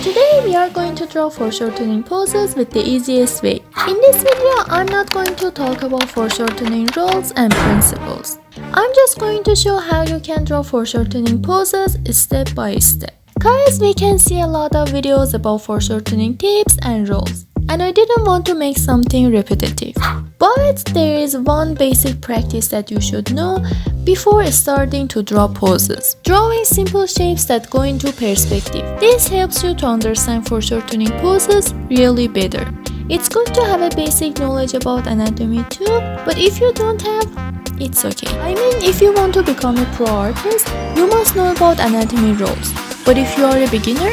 Today we are going to draw foreshortening poses with the easiest way. In this video, I'm not going to talk about foreshortening rules and principles. I'm just going to show how you can draw foreshortening poses step by step. Guys, we can see a lot of videos about foreshortening tips and rules, and I didn't want to make something repetitive. But there is one basic practice that you should know before starting to draw poses. Drawing simple shapes that go into perspective. This helps you to understand foreshortening poses really better. It's good to have a basic knowledge about anatomy too, but if you don't have, it's okay. I mean, if you want to become a pro artist, you must know about anatomy rules. But if you are a beginner,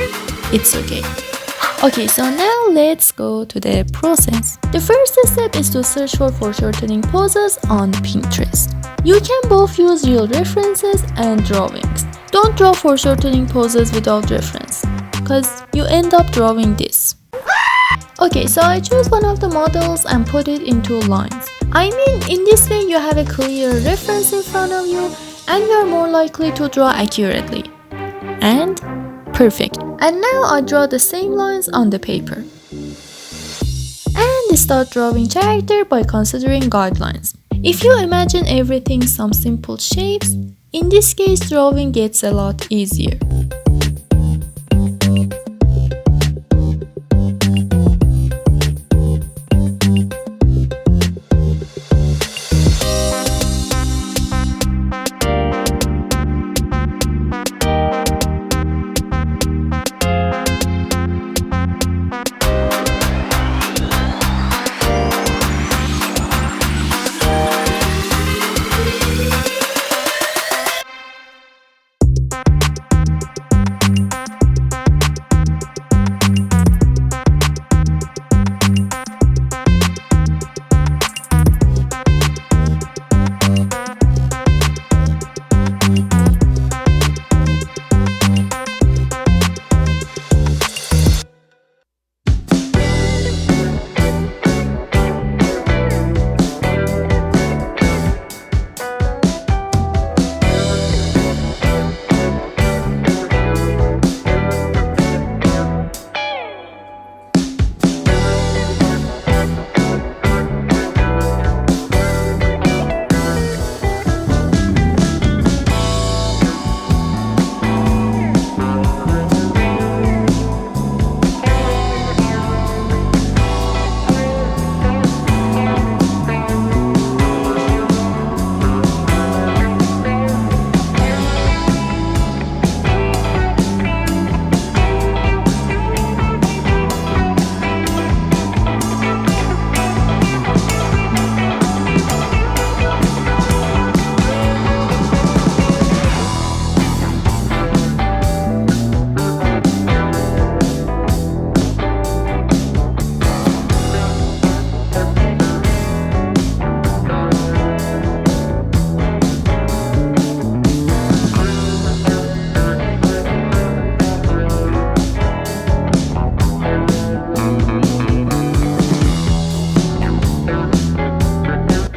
it's okay. Okay, so now let's go to the process. The first step is to search for foreshortening poses on Pinterest. You can both use real references and drawings. Don't draw foreshortening poses without reference, because you end up drawing this. Okay, so I chose one of the models and put it into lines. I mean, in this way you have a clear reference in front of you and you are more likely to draw accurately. And perfect. And now I draw the same lines on the paper. And start drawing character by considering guidelines. If you imagine everything some simple shapes, in this case drawing gets a lot easier.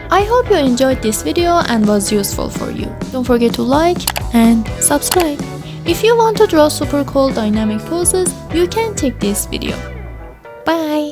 I hope you enjoyed this video and was useful for you. Don't forget to like and subscribe. If you want to draw super cool dynamic poses, you can check this video. Bye!